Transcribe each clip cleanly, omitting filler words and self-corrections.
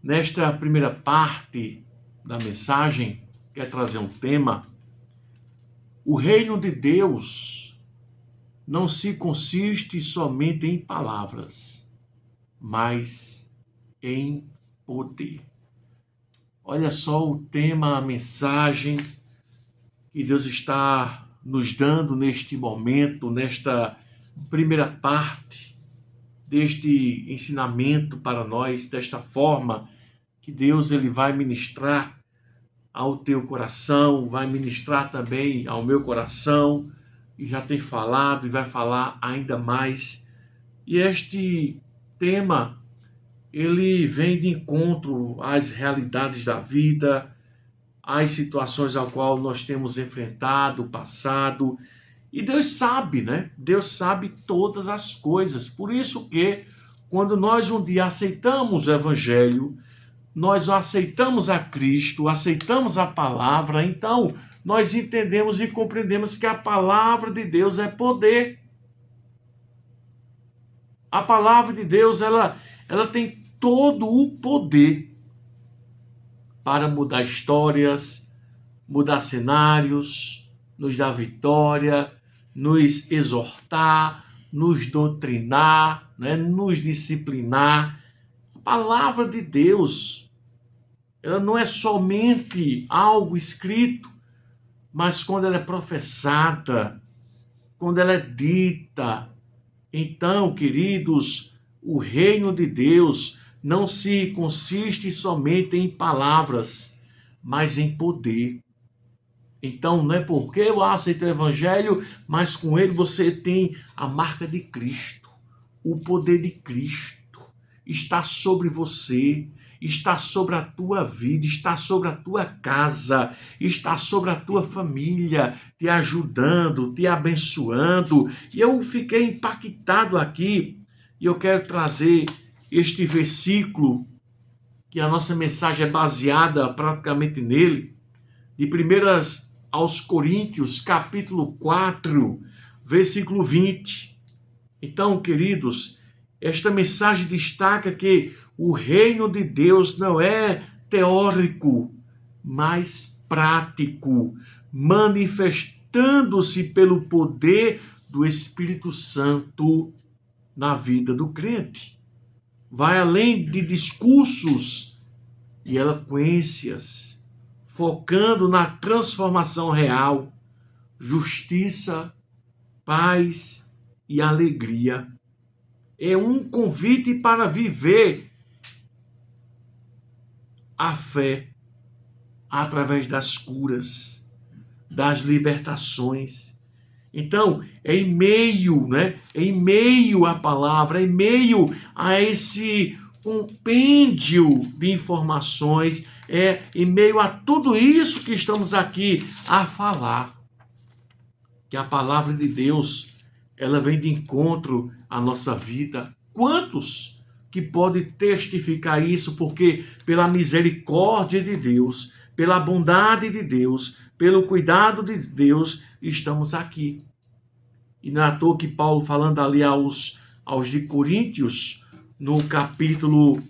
Nesta primeira parte da mensagem, quer trazer um tema: o reino de Deus não se consiste somente em palavras, mas em poder. Olha só o tema, a mensagem que Deus está nos dando neste momento, nesta primeira parte deste ensinamento para nós, desta forma que Deus ele vai ministrar ao teu coração, vai ministrar também ao meu coração, e já tem falado e vai falar ainda mais. E este tema, ele vem de encontro às realidades da vida, às situações ao qual nós temos enfrentado, passado. E Deus sabe, né? Deus sabe todas as coisas. Por isso que, quando nós um dia aceitamos o Evangelho, nós aceitamos a Cristo, aceitamos a palavra, então nós entendemos e compreendemos que a palavra de Deus é poder. A palavra de Deus, ela tem todo o poder para mudar histórias, mudar cenários, nos dar vitória, nos exortar, nos doutrinar, né? Nos disciplinar. A palavra de Deus, ela não é somente algo escrito, mas quando ela é professada, quando ela é dita. Então, queridos, o reino de Deus não se consiste somente em palavras, mas em poder. Então, não é porque eu aceito o Evangelho, mas com ele você tem a marca de Cristo. O poder de Cristo está sobre você, está sobre a tua vida, está sobre a tua casa, está sobre a tua família, te ajudando, te abençoando. E eu fiquei impactado aqui, e eu quero trazer este versículo, que a nossa mensagem é baseada praticamente nele, de 1 aos Coríntios, capítulo 4, versículo 20. Então, queridos, esta mensagem destaca que o reino de Deus não é teórico, mas prático, manifestando-se pelo poder do Espírito Santo na vida do crente. Vai além de discursos e eloquências, focando na transformação real, justiça, paz e alegria. É um convite para viver a fé através das curas, das libertações. Então, é em meio, né? É em meio à palavra, é em meio a esse compêndio de informações, é em meio a tudo isso que estamos aqui a falar, que a palavra de Deus, ela vem de encontro à nossa vida. Quantos que podem testificar isso? Porque pela misericórdia de Deus, pela bondade de Deus, pelo cuidado de Deus, estamos aqui. E não é à toa que Paulo, falando ali aos de Coríntios, no capítulo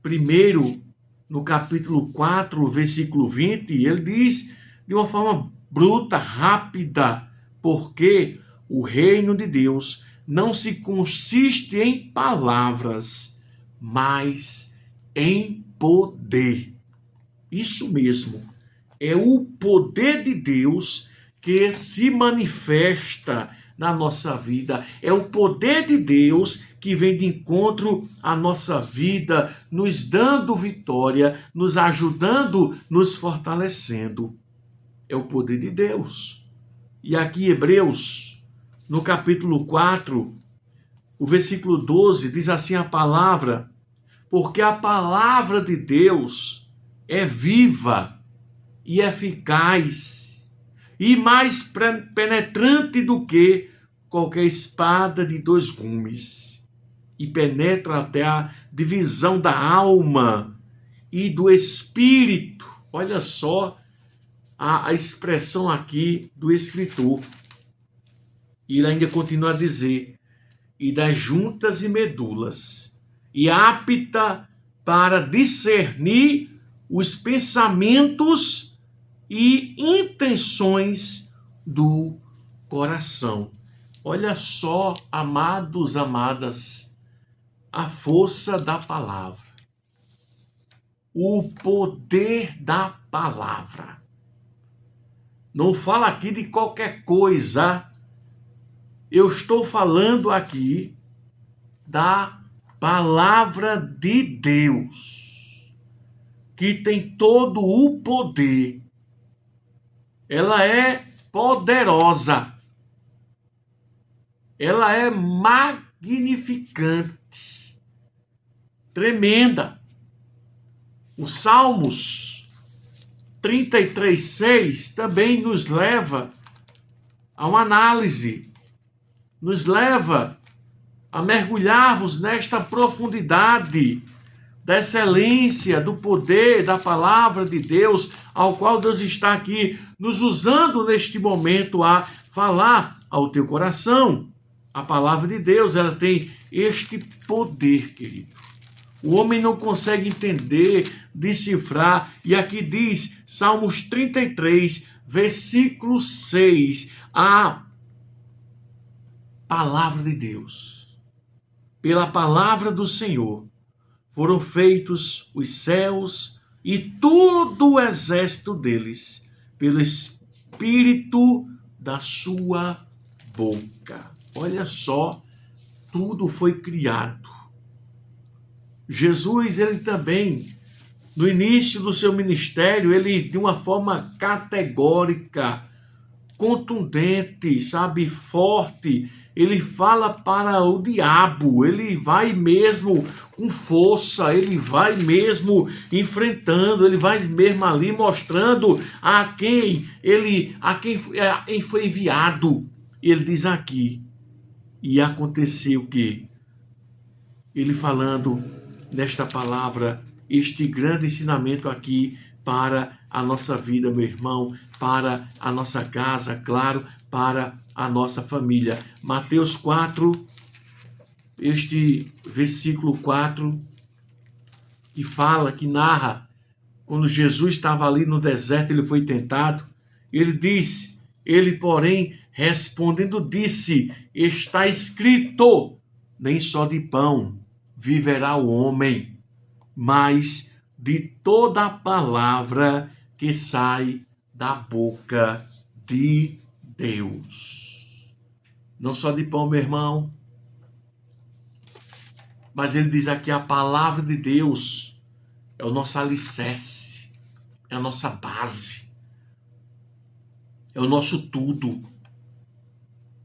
1, no capítulo 4, versículo 20, ele diz de uma forma bruta, rápida, porque o reino de Deus não se consiste em palavras, mas em poder. Isso mesmo, é o poder de Deus que se manifesta na nossa vida. É o poder de Deus que vem de encontro à nossa vida, nos dando vitória, nos ajudando, nos fortalecendo. É o poder de Deus. E aqui Hebreus, no capítulo 4, o versículo 12, diz assim a palavra: porque a palavra de Deus é viva e eficaz, e mais penetrante do que qualquer espada de 2 gumes, e penetra até a divisão da alma e do espírito. Olha só a expressão aqui do escritor. E ele ainda continua a dizer: e das juntas e medulas, e apta para discernir os pensamentos e intenções do coração. Olha só, amados, amadas, a força da palavra, o poder da palavra. Não fala aqui de qualquer coisa. Eu estou falando aqui da palavra de Deus, que tem todo o poder. Ela é poderosa. Ela é magnificante, tremenda. Os Salmos 33:6 também nos leva a uma análise, nos leva a mergulharmos nesta profundidade da excelência, do poder da palavra de Deus, ao qual Deus está aqui nos usando neste momento a falar ao teu coração. A palavra de Deus, ela tem este poder, querido. O homem não consegue entender, decifrar, e aqui diz, Salmos 33, versículo 6, a palavra de Deus. Pela palavra do Senhor foram feitos os céus e todo o exército deles, pelo Espírito da sua boca. Olha só, tudo foi criado. Jesus, ele também, no início do seu ministério, ele, de uma forma categórica, contundente, sabe, forte, ele fala para o diabo, ele vai mesmo com força, ele vai mesmo enfrentando, ele vai mesmo ali mostrando a quem foi enviado. Ele diz aqui, e aconteceu que ele falando nesta palavra, este grande ensinamento aqui para a nossa vida, meu irmão, para a nossa casa, claro, para a nossa família. Mateus 4, este versículo 4, que fala, que narra, quando Jesus estava ali no deserto, ele foi tentado, ele diz, ele, porém, respondendo, disse, está escrito, nem só de pão viverá o homem, mas de toda a palavra que sai da boca de Deus. Não só de pão, meu irmão, mas ele diz aqui, a palavra de Deus é o nosso alicerce, é a nossa base, é o nosso tudo.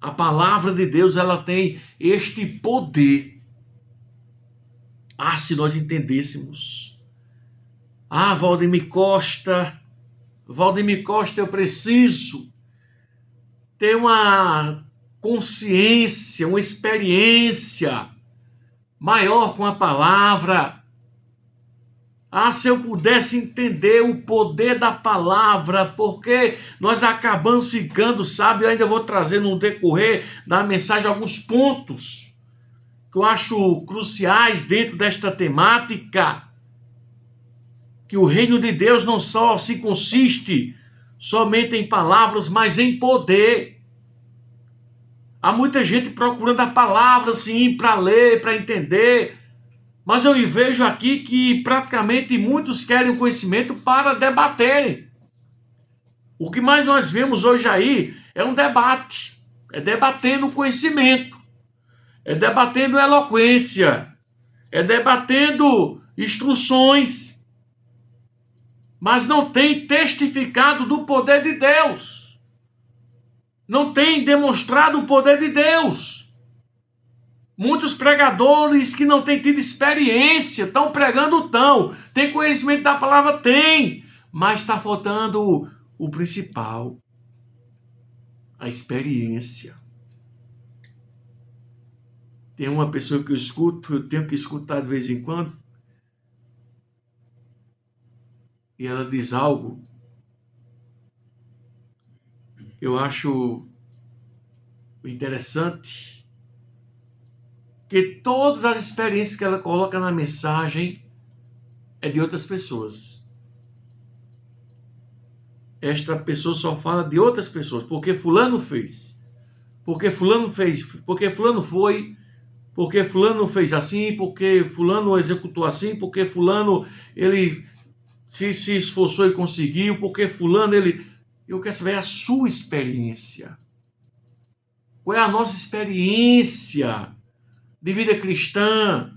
A palavra de Deus, ela tem este poder. Ah, se nós entendêssemos. Ah, Valdemir Costa, eu preciso ter uma consciência, uma experiência maior com a palavra. Ah, se eu pudesse entender o poder da palavra, porque nós acabamos ficando, sabe, eu ainda vou trazer no decorrer da mensagem alguns pontos que eu acho cruciais dentro desta temática, que o reino de Deus não só se consiste somente em palavras, mas em poder. Há muita gente procurando a palavra, sim, para ler, para entender, mas eu vejo aqui que praticamente muitos querem o conhecimento para debaterem. O que mais nós vemos hoje aí é um debate, é debatendo o conhecimento, é debatendo eloquência, é debatendo instruções, mas não tem testificado do poder de Deus, não tem demonstrado o poder de Deus. Muitos pregadores que não têm tido experiência, estão pregando tem conhecimento da palavra, tem, mas está faltando o principal, a experiência. Tem uma pessoa que eu tenho que escutar de vez em quando, e ela diz algo, eu acho interessante, que todas as experiências que ela coloca na mensagem é de outras pessoas. Esta pessoa só fala de outras pessoas, porque fulano fez, porque fulano fez, porque fulano foi, porque fulano fez assim, porque fulano executou assim, porque fulano ele se esforçou e conseguiu, porque fulano ele... Eu quero saber a sua experiência. Qual é a nossa experiência de vida cristã?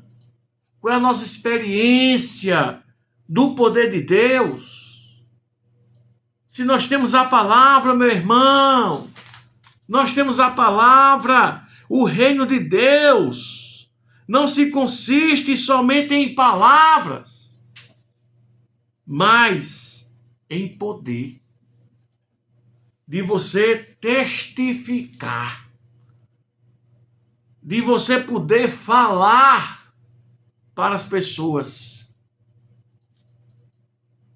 Qual é a nossa experiência do poder de Deus? Se nós temos a palavra, meu irmão, nós temos a palavra, o reino de Deus não se consiste somente em palavras, mas em poder de você testificar, de você poder falar para as pessoas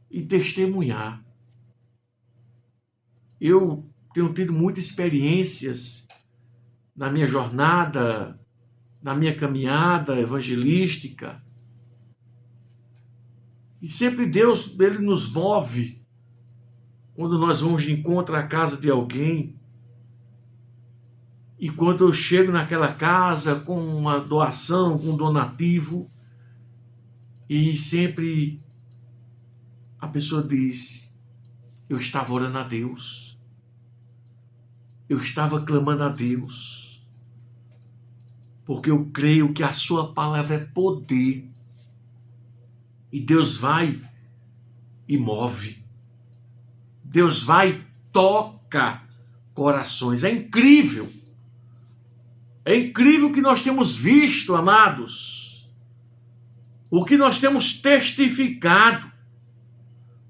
e testemunhar. Eu tenho tido muitas experiências na minha jornada, na minha caminhada evangelística. E sempre Deus, ele nos move quando nós vamos de encontro à casa de alguém. E quando eu chego naquela casa com uma doação, com um donativo, e sempre a pessoa diz: eu estava orando a Deus. Eu estava clamando a Deus, porque eu creio que a sua palavra é poder, e Deus vai e move, Deus vai e toca corações. É incrível o que nós temos visto, amados, o que nós temos testificado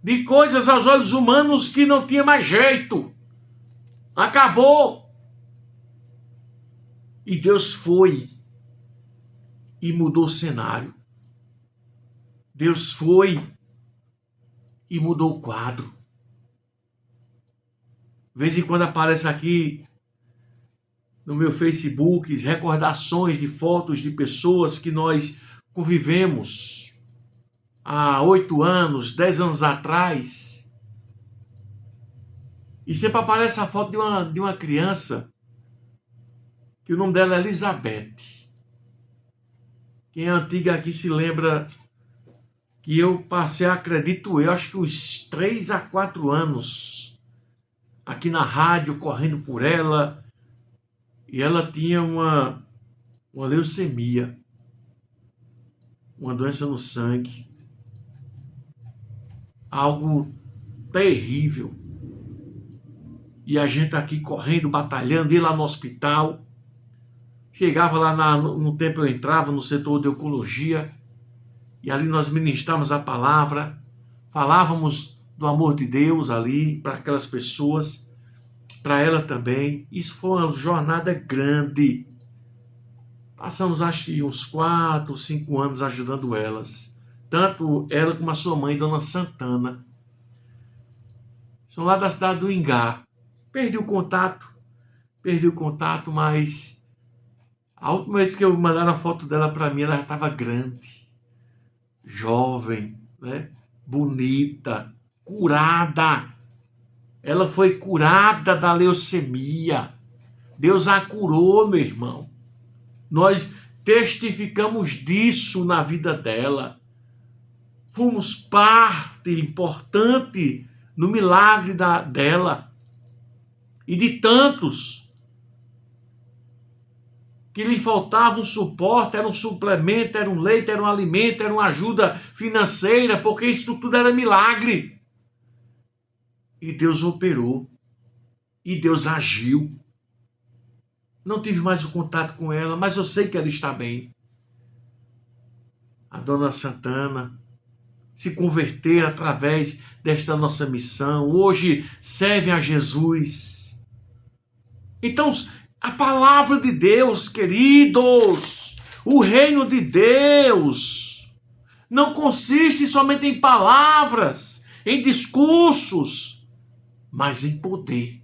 de coisas aos olhos humanos que não tinha mais jeito. Acabou. E Deus foi e mudou o cenário. Deus foi e mudou o quadro. De vez em quando aparece aqui no meu Facebook recordações de fotos de pessoas que nós convivemos há 8 anos, 10 anos atrás. E sempre aparece a foto de uma criança, que o nome dela é Elizabeth. Quem é antiga aqui se lembra que eu passei, acredito eu, acho que uns 3 a 4 anos aqui na rádio, correndo por ela, e ela tinha uma leucemia, uma doença no sangue, algo terrível. E a gente aqui correndo, batalhando, ia lá no hospital. Chegava lá no tempo eu entrava no setor de oncologia, e ali nós ministrávamos a palavra, falávamos do amor de Deus ali para aquelas pessoas, para ela também. Isso foi uma jornada grande. Passamos acho que uns 4, 5 anos ajudando elas. Tanto ela como a sua mãe, Dona Santana. São lá da cidade do Ingá. Perdi o contato, mas a última vez que eu mandaram a foto dela para mim, ela já estava grande, jovem, né? Bonita, curada. Ela foi curada da leucemia. Deus a curou, meu irmão. Nós testificamos disso na vida dela. Fomos parte importante no milagre dela. E de tantos que lhe faltava um suporte, era um suplemento, era um leite, era um alimento, era uma ajuda financeira, porque isso tudo era milagre. E Deus operou. E Deus agiu. Não tive mais o contato com ela, mas eu sei que ela está bem. A Dona Santana se converter através desta nossa missão. Hoje servem a Jesus. Então, a palavra de Deus, queridos, o reino de Deus não consiste somente em palavras, em discursos, mas em poder.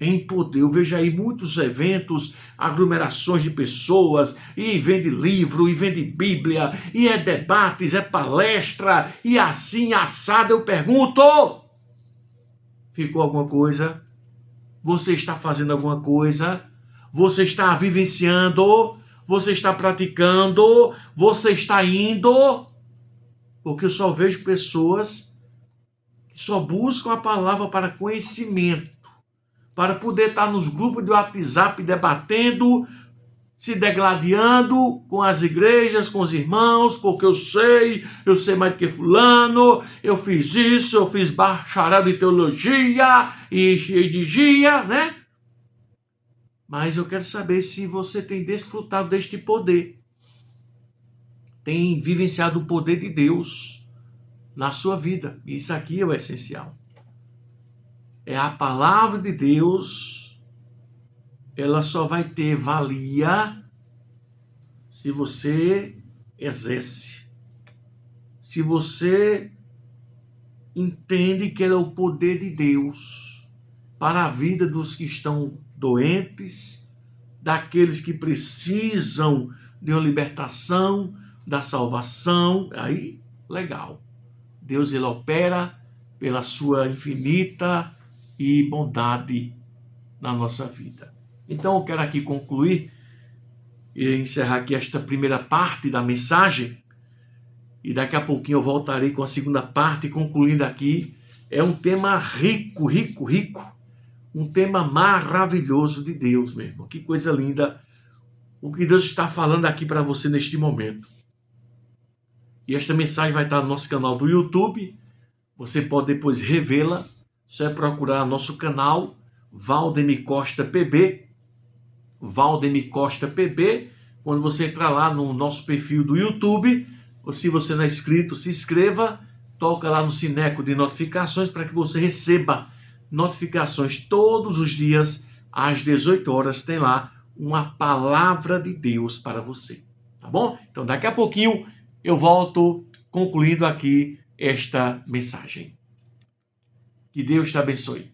em poder. Eu vejo aí muitos eventos, aglomerações de pessoas, e vende livro, e vende Bíblia, e é debates, é palestra, e assim, assado. Eu pergunto, ficou alguma coisa? Você está fazendo alguma coisa? Você está vivenciando? Você está praticando? Você está indo? Porque eu só vejo pessoas que só buscam a palavra para conhecimento, para poder estar nos grupos de WhatsApp debatendo, se degladiando com as igrejas, com os irmãos, porque eu sei mais do que fulano, eu fiz isso, eu fiz bacharel de teologia e de gia, né? Mas eu quero saber se você tem desfrutado deste poder, tem vivenciado o poder de Deus na sua vida. Isso aqui é o essencial. É a palavra de Deus, ela só vai ter valia se você exerce. Se você entende que ela é o poder de Deus para a vida dos que estão doentes, daqueles que precisam de uma libertação, da salvação, aí, legal. Deus, ele opera pela sua infinita e bondade na nossa vida. Então eu quero aqui concluir e encerrar aqui esta primeira parte da mensagem, e daqui a pouquinho eu voltarei com a segunda parte, concluindo aqui. É um tema rico, rico, rico, um tema maravilhoso de Deus mesmo. Que coisa linda o que Deus está falando aqui para você neste momento. E esta mensagem vai estar no nosso canal do YouTube. Você pode depois revê-la. Só é procurar nosso canal Valdemir Costa PB. Valdemir Costa PB. Quando você entrar lá no nosso perfil do YouTube, ou se você não é inscrito, se inscreva, toca lá no sineco de notificações para que você receba notificações todos os dias às 18 horas. Tem lá uma palavra de Deus para você, tá bom? Então daqui a pouquinho eu volto concluindo aqui esta mensagem. Que Deus te abençoe.